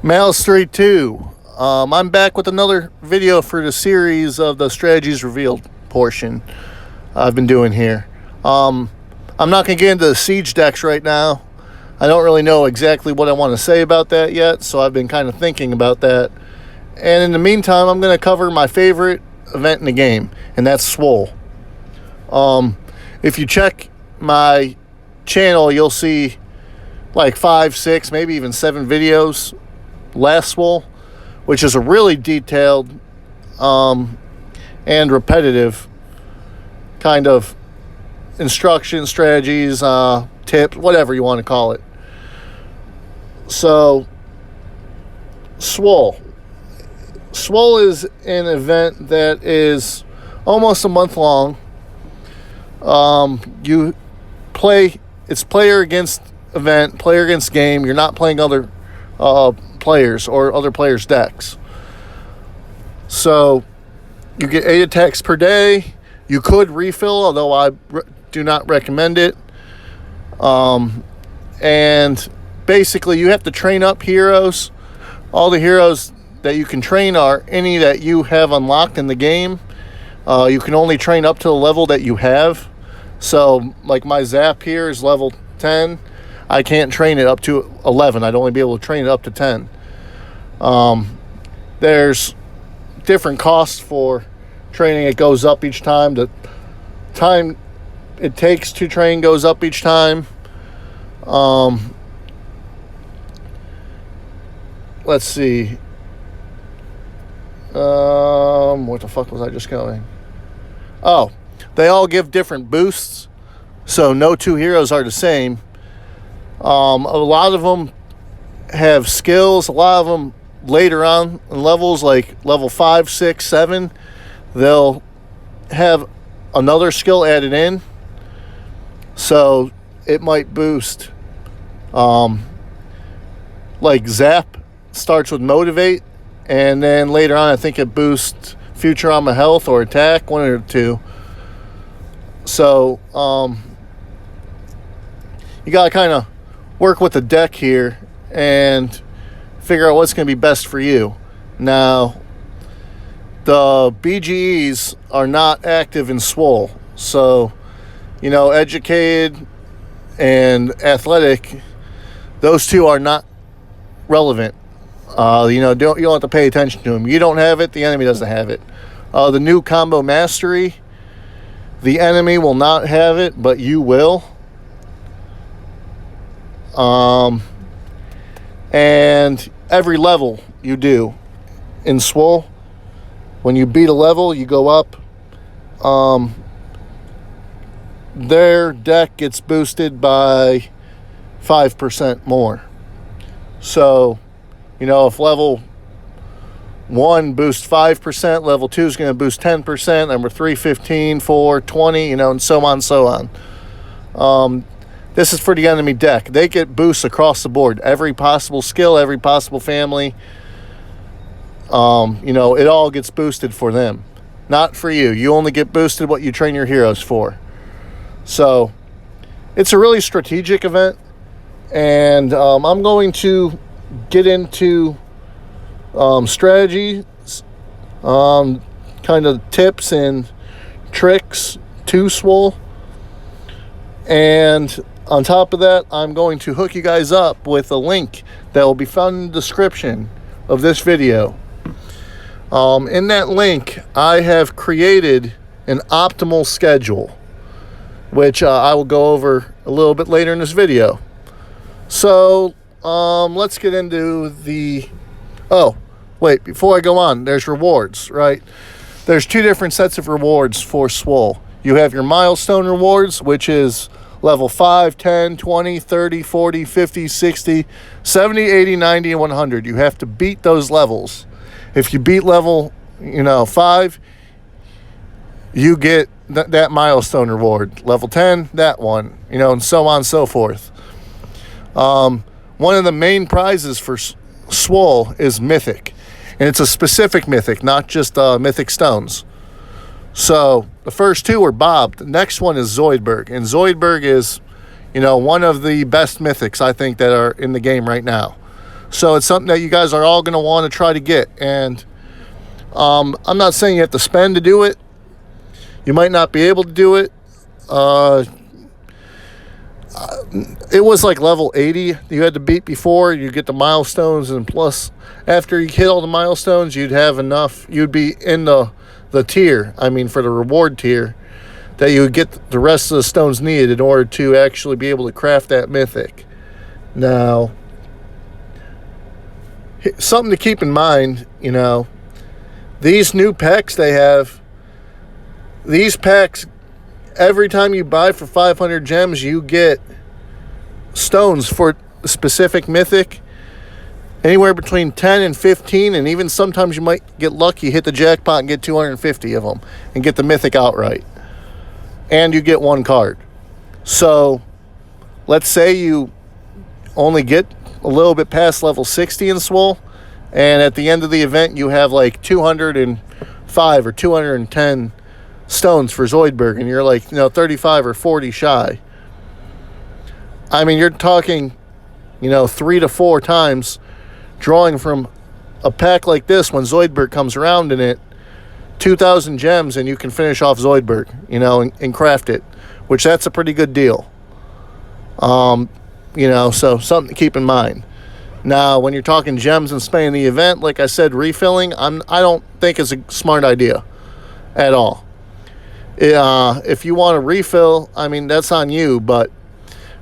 Malice 32. I'm back with another video for the series of the strategies revealed portion I've been doing here. I'm not going to get into the siege decks right now. I don't really know exactly what I want to say about that yet, so I've been kind of thinking about that. And in the meantime, I'm going to cover my favorite event in the game, and that's Swole. If you check my channel, you'll see like 5, 6, maybe even 7 videos last Swole, which is a really detailed and repetitive kind of instruction, strategies, tips, whatever you want to call it. So, Swole. Swole is an event that is almost a month long. You play, it's player against event, player against game. You're not playing other players or other players' decks. So you get 8 attacks per day. You could refill, although I do not recommend it. And basically you have to train up heroes. All the heroes that you can train are any that you have unlocked in the game. You can only train up to the level that you have. So like my Zap here is level 10. I can't train it up to 11. I'd only be able to train it up to 10. There's different costs for training. It goes up each time. The time it takes to train goes up each time. Let's see. What the fuck was I just going? Oh, they all give different boosts. So no two heroes are the same. A lot of them have skills. A lot of them later on in levels, like level 5, 6, 7, they'll have another skill added in. So it might boost. Like Zap starts with Motivate, and then later on I think it boosts Future Armor Health or Attack, one or two. So you gotta kind of work with the deck here and figure out what's going to be best for you. Now, the BGEs are not active in Swole. So, you know, Educated and Athletic, those two are not relevant. You don't have to pay attention to them. You don't have it, the enemy doesn't have it. The new Combo Mastery, the enemy will not have it, but you will. And every level you do in Swole, when you beat a level, you go up. Their deck gets boosted by 5% more. So, you know, if level 1 boosts 5%, level 2 is going to boost 10%, number 3, 15, 4, 20, you know, and so on and so on. This is for the enemy deck. They get boosts across the board. Every possible skill, every possible family. It all gets boosted for them. Not for you. You only get boosted what you train your heroes for. So, it's a really strategic event. And I'm going to get into strategies, kind of tips and tricks to Swole. And on top of that, I'm going to hook you guys up with a link that will be found in the description of this video. In that link, I have created an optimal schedule, which I will go over a little bit later in this video. So, let's get into the... Oh, wait, before I go on, there's rewards, right? There's 2 different sets of rewards for Swole. You have your milestone rewards, which is level 5, 10, 20, 30, 40, 50, 60, 70, 80, 90, and 100. You have to beat those levels. If you beat level, 5, you get that milestone reward. Level 10, that one, and so on and so forth. One of the main prizes for Swole is Mythic. And it's a specific Mythic, not just Mythic Stones. So the first 2 are Bob. The next one is Zoidberg. And Zoidberg is, one of the best Mythics, I think, that are in the game right now. So it's something that you guys are all going to want to try to get. And I'm not saying you have to spend to do it. You might not be able to do it. It was like level 80 you had to beat before you get the milestones, and plus after you hit all the milestones you'd have enough, you'd be in the tier, I mean for the reward tier, that you would get the rest of the stones needed in order to actually be able to craft that mythic. Now, something to keep in mind, you know, these new packs they have, these packs, every time you buy for 500 gems, you get stones for a specific mythic, anywhere between 10 and 15, and even sometimes you might get lucky, hit the jackpot and get 250 of them and get the mythic outright. And you get one card. So let's say you only get a little bit past level 60 in Swole, and at the end of the event you have like 205 or 210 stones for Zoidberg, and you're like, 35 or 40 shy. I mean, you're talking, 3 to 4 times drawing from a pack like this when Zoidberg comes around in it, 2,000 gems, and you can finish off Zoidberg, and craft it, which that's a pretty good deal. So something to keep in mind. Now, when you're talking gems and spending the event, like I said, refilling, I don't think is a smart idea at all. If you want to refill, I mean, that's on you, but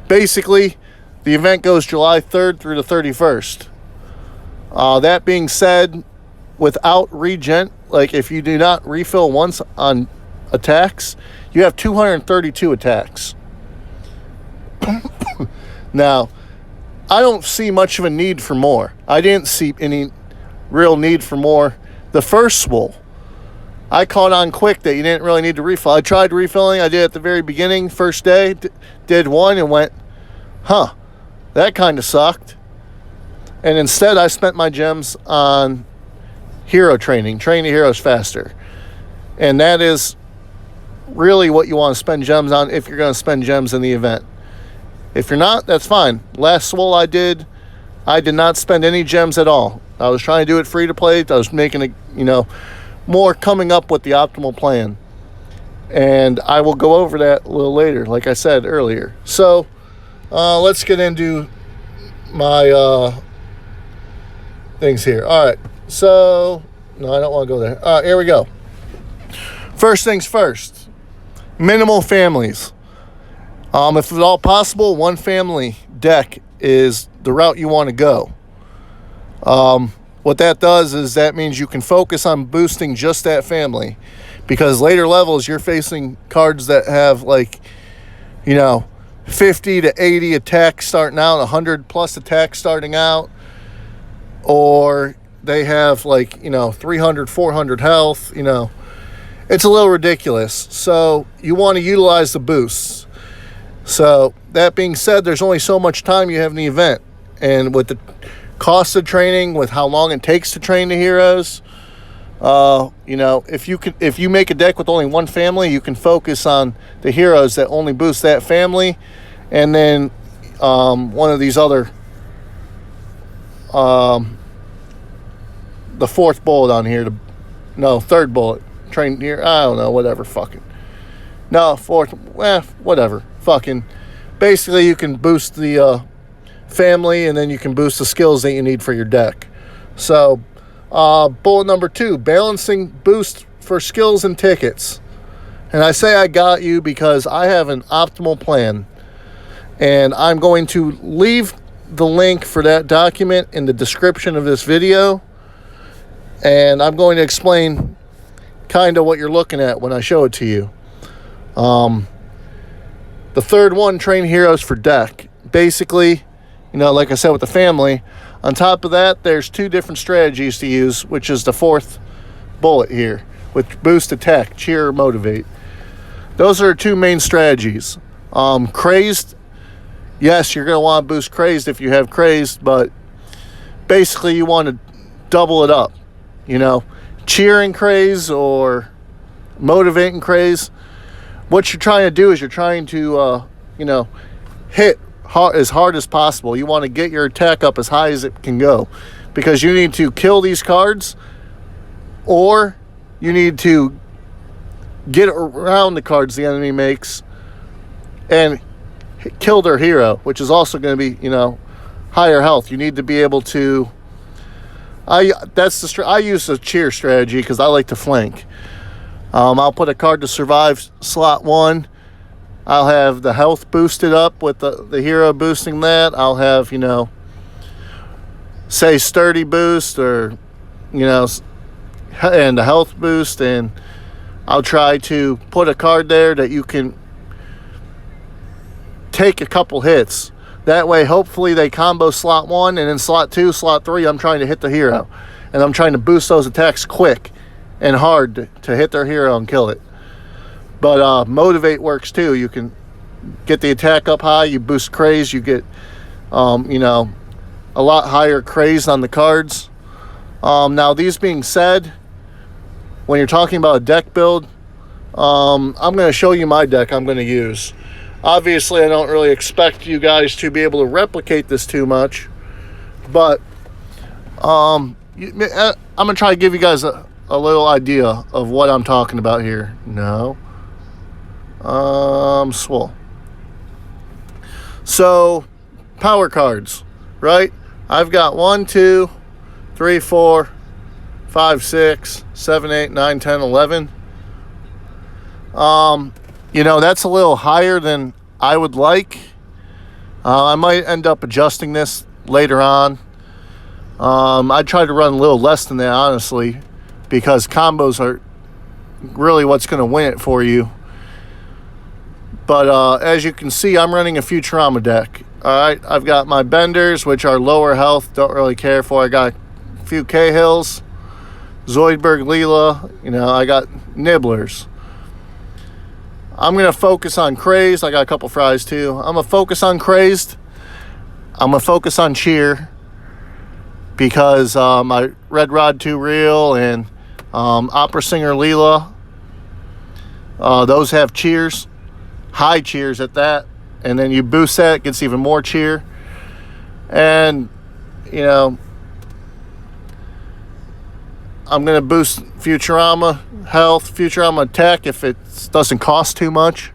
basically the event goes July 3rd through the 31st. That being said, without regen, like if you do not refill once on attacks, you have 232 attacks. Now, I don't see much of a need for more. I didn't see any real need for more. The first Swole, I caught on quick that you didn't really need to refill. I tried refilling. I did at the very beginning, first day, did one and went, that kind of sucked. And instead, I spent my gems on hero training the heroes faster. And that is really what you want to spend gems on if you're going to spend gems in the event. If you're not, that's fine. Last Swole I did not spend any gems at all. I was trying to do it free to play. I was making it, more coming up with the optimal plan. And I will go over that a little later, like I said earlier. So, let's get into my things here. All right. So, no, I don't want to go there. All right, here we go. First things first. Minimal families. If at all possible, one family deck is the route you want to go. What that does is that means you can focus on boosting just that family, because later levels you're facing cards that have 50 to 80 attacks starting out, 100 plus attacks starting out, or they have 300, 400 health. It's a little ridiculous. So you want to utilize the boosts. So that being said, there's only so much time you have in the event, and with the cost of training, with how long it takes to train the heroes, if you make a deck with only one family, you can focus on the heroes that only boost that family, and then one of these other, the fourth bullet on here, third bullet, train here, I don't know, whatever, fucking, no, fourth, whatever, fucking, basically you can boost the family, and then you can boost the skills that you need for your deck. So, bullet number 2, balancing boost for skills and tickets. And I say I got you because I have an optimal plan, and I'm going to leave the link for that document in the description of this video, and I'm going to explain kind of what you're looking at when I show it to you. The third one, train heroes for deck. Basically, like I said with the family, on top of that, there's 2 different strategies to use, which is the fourth bullet here, with boost attack, cheer, motivate. Those are 2 main strategies. Crazed, yes, you're going to want to boost crazed if you have crazed, but basically you want to double it up. Cheering craze or motivating craze. What you're trying to do is you're trying to, hit as hard as possible. You want to get your attack up as high as it can go, because you need to kill these cards, or you need to get around the cards the enemy makes and kill their hero, which is also going to be, you know, higher health. You need to be able to. I use a cheer strategy because I like to flank. I'll put a card to survive slot 1. I'll have the health boosted up with the hero boosting that. I'll have, you know, say sturdy boost, or, you know, and the health boost, and I'll try to put a card there that you can take a couple hits. That way, hopefully, they combo slot 1, and in slot 2, slot 3, I'm trying to hit the hero. And I'm trying to boost those attacks quick and hard to hit their hero and kill it. But motivate works too. You can get the attack up high, you boost craze, you get, you know, a lot higher craze on the cards. Now, these being said, when you're talking about a deck build, I'm going to show you my deck I'm going to use. Obviously, I don't really expect you guys to be able to replicate this too much, but I'm going to try to give you guys a little idea of what I'm talking about here. No. Swole. So, power cards, right? I've got 1, 2, 3, 4, 5, 6, 7, 8, 9, 10, 11. You know, that's a little higher than I would like. I might end up adjusting this later on. I try to run a little less than that, honestly, because combos are really what's going to win it for you. But as you can see, I'm running a Futurama deck. All right, I've got my Benders, which are lower health, don't really care for. I got a few Cahills, Zoidberg, Leela. You know, I got Nibblers. I'm going to focus on Crazed. I got a couple Fries, too. I'm going to focus on Crazed. I'm going to focus on Cheer, because my Red Rod 2 Reel and Opera Singer Leela, those have cheers. High cheers at that, and then you boost that, it gets even more cheer. And, you know, I'm going to boost Futurama health, Futurama attack if it doesn't cost too much.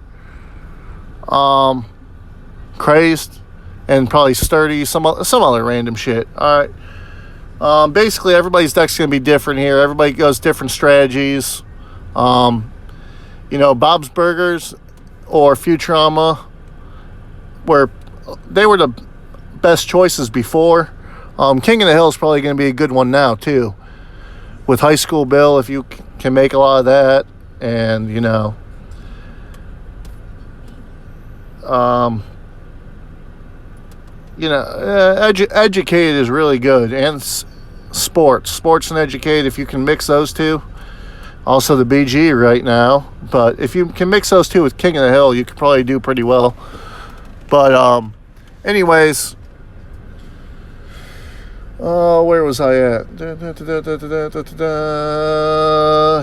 Crazed, and probably sturdy, some other random shit. All right. Basically, everybody's deck's going to be different here. Everybody goes different strategies. You know, Bob's Burgers or Futurama, where they were the best choices before. King of the Hill is probably going to be a good one now, too. With High School Bill, if you can make a lot of that. And, you know, educated is really good. And sports and educated, if you can mix those two. Also the BG right now. But if you can mix those two with King of the Hill, you could probably do pretty well. But anyways, where was I at?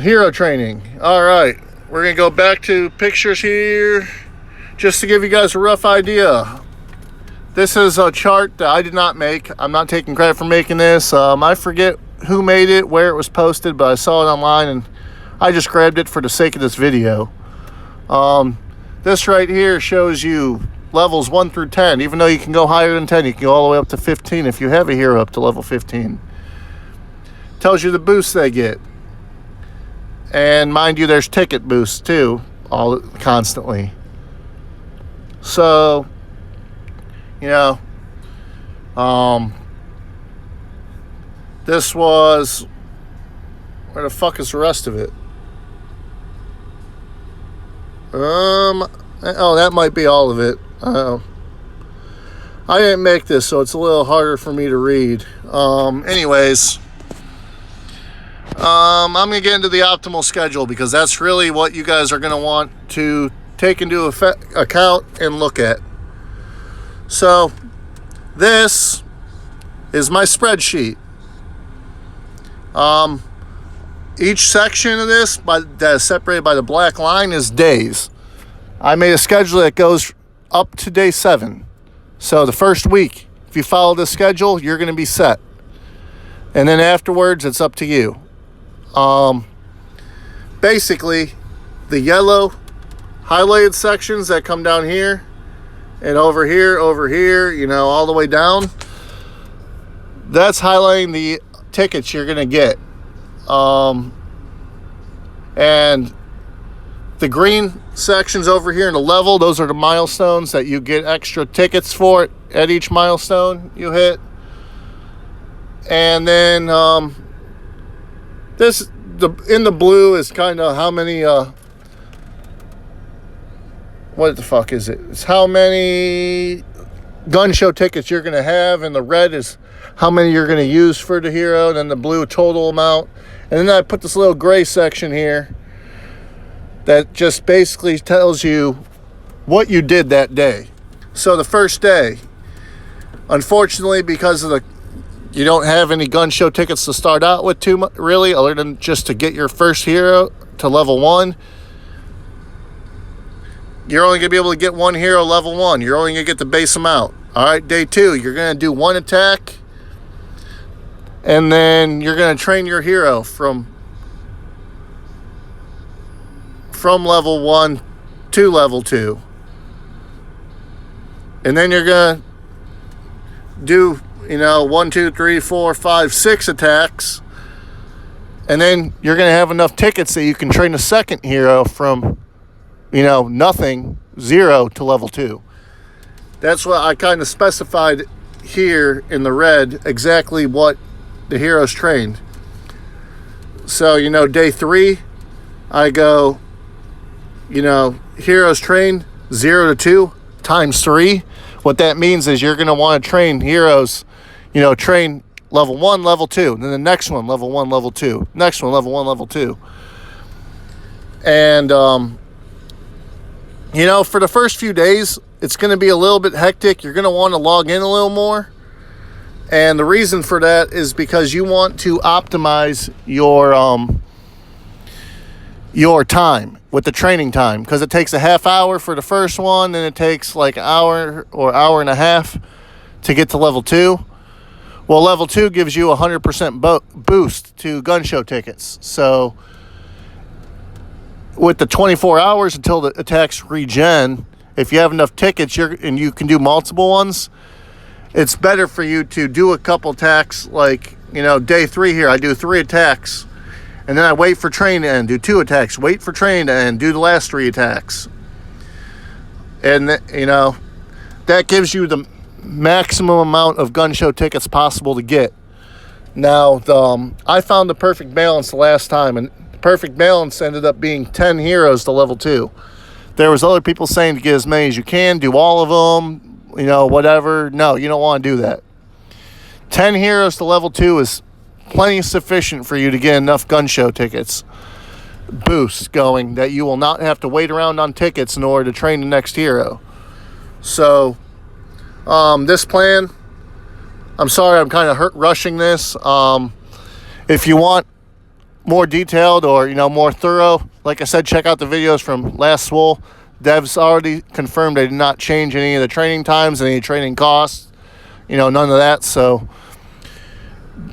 Hero training. All right, we're gonna go back to pictures here, just to give you guys a rough idea. This is a chart that I did not make. I'm not taking credit for making this. I forget who made it, where it was posted, but I saw it online and I just grabbed it for the sake of this video. This right here shows you levels 1 through 10. Even though you can go higher than 10, you can go all the way up to 15 if you have a hero up to level 15. Tells you the boosts they get. And mind you, there's ticket boosts too, constantly. So, you know, this was, where the fuck is the rest of it? Oh, that might be all of it. I didn't make this, so it's a little harder for me to read. Anyways, I'm going to get into the optimal schedule, because that's really what you guys are going to want to take into account and look at. So, this is my spreadsheet. Each section of this that is separated by the black line is days. I made a schedule that goes up to day 7. So the first week, if you follow this schedule, you're going to be set. And then afterwards, it's up to you. Basically, the yellow highlighted sections that come down here and over here, all the way down, that's highlighting the tickets you're going to get. And the green sections over here in the level, those are the milestones that you get extra tickets for at each milestone you hit. And then in the blue is kind of how many what the fuck is it? It's how many gun show tickets you're going to have, and the red is how many you're going to use for the hero, and then the blue total amount. And then I put this little gray section here that just basically tells you what you did that day. So the first day, unfortunately, because of you don't have any gun show tickets to start out with too much, really, other than just to get your first hero to level 1. You're only going to be able to get one hero level 1. You're only going to get the base amount. All right, day 2, you're going to do one attack, and then you're going to train your hero from level 1 to level 2. And then you're going to do, 1, 2, 3, 4, 5, 6 attacks. And then you're going to have enough tickets that you can train a second hero from, nothing, 0 to level 2. That's what I kind of specified here in the red, exactly what the heroes trained. So, day 3, I go, heroes trained 0 to 2 times 3. What that means is you're going to want to train heroes, train level 1, level 2. And then the next one, level 1, level 2. Next one, level 1, level 2. And, for the first few days, it's going to be a little bit hectic. You're going to want to log in a little more. And the reason for that is because you want to optimize your time with the training time, because it takes a half hour for the first one, and it takes like an hour or hour and a half to get to level 2. Well, level 2 gives you 100% boost to gun show tickets. So with the 24 hours until the attacks regen, if you have enough tickets and you can do multiple ones, it's better for you to do a couple attacks. Like, day 3 here, I do 3 attacks. And then I wait for train to end, do 2 attacks. Wait for train to end, do the last 3 attacks. And, that gives you the maximum amount of gun show tickets possible to get. Now, I found the perfect balance the last time, and the perfect balance ended up being 10 heroes to level 2. There was other people saying to get as many as you can, do all of them, whatever. No, you don't want to do that. 10 heroes to level 2 is plenty sufficient for you to get enough gun show tickets boost going that you will not have to wait around on tickets in order to train the next hero. So this plan, I'm sorry I'm kind of rushing this. If you want more detailed or more thorough, like I said, check out the videos from last Swole. Devs already confirmed they did not change any of the training times, any training costs, none of that. So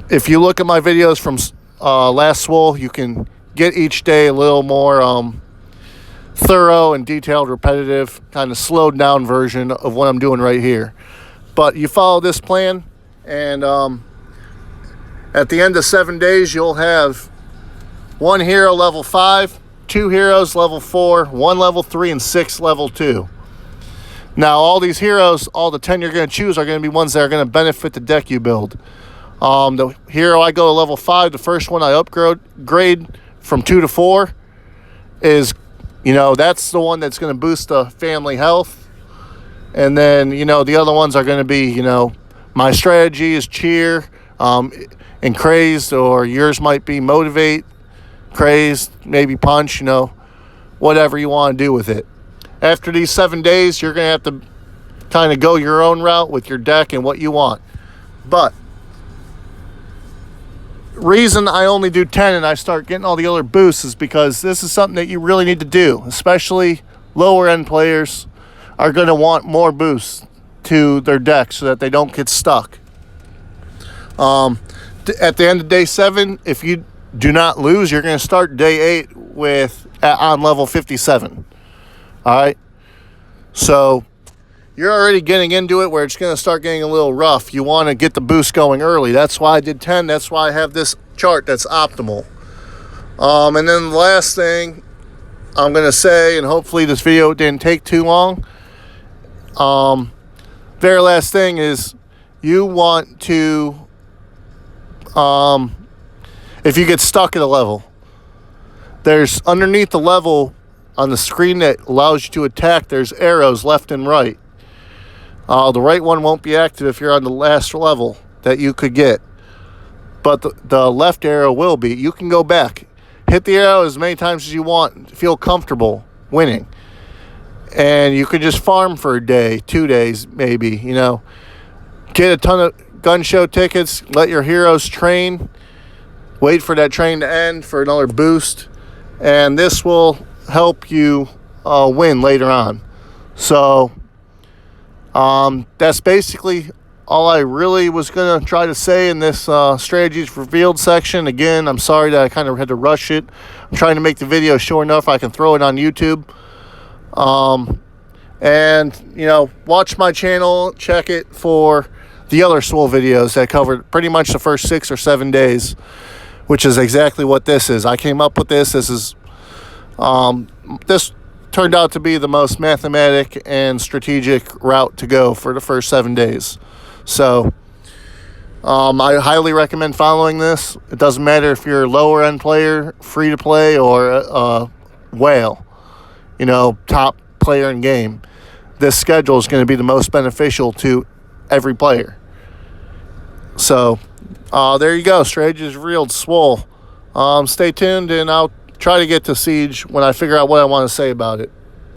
if you look at my videos from last Swole, you can get each day a little more thorough and detailed, repetitive, kind of slowed down version of what I'm doing right here. But you follow this plan, and at the end of 7 days, you'll have 1 hero level 5, 2 heroes level 4, 1 level 3, and 6 level 2. Now, all these heroes, all the 10 you're going to choose are going to be ones that are going to benefit the deck you build. The hero I go to level 5, the first one I upgrade from 2 to 4 is, that's the one that's going to boost the family health. And then, the other ones are going to be, my strategy is cheer and crazed, or yours might be motivate, crazed, maybe punch, whatever you want to do with it. After these 7 days, you're going to have to kind of go your own route with your deck and what you want. But reason I only do 10 and I start getting all the other boosts is because this is something that you really need to do, especially lower end players are going to want more boosts to their deck so that they don't get stuck. At the end of day 7, if you do not lose, you're going to start day 8 on level 57. All right. So you're already getting into it where it's going to start getting a little rough. You want to get the boost going early. That's why I did 10. That's why I have this chart that's optimal. And then the last thing I'm going to say, and hopefully this video didn't take too long. Very last thing is you want to, if you get stuck at a level, there's underneath the level on the screen that allows you to attack, there's arrows left and right. The right one won't be active if you're on the last level that you could get, but the left arrow will be. You can go back, hit the arrow as many times as you want, feel comfortable winning, and you could just farm for a day, 2 days maybe, get a ton of gun show tickets, let your heroes train, wait for that train to end for another boost, and this will help you win later on. So that's basically all I really was going to try to say in this strategies revealed section. Again, I'm sorry that I kind of had to rush it. I'm trying to make the video short enough I can throw it on YouTube. And watch my channel, check it for the other Swole videos that covered pretty much the first 6 or 7 days, which is exactly what this is. I came up with this. This turned out to be the most mathematic and strategic route to go for the first 7 days. So I highly recommend following this. It doesn't matter if you're a lower end player, free to play, or a whale, top player in game. This schedule is going to be the most beneficial to every player. So there you go. Strategies revealed, Swole. Stay tuned, and I'll try to get to Siege when I figure out what I want to say about it.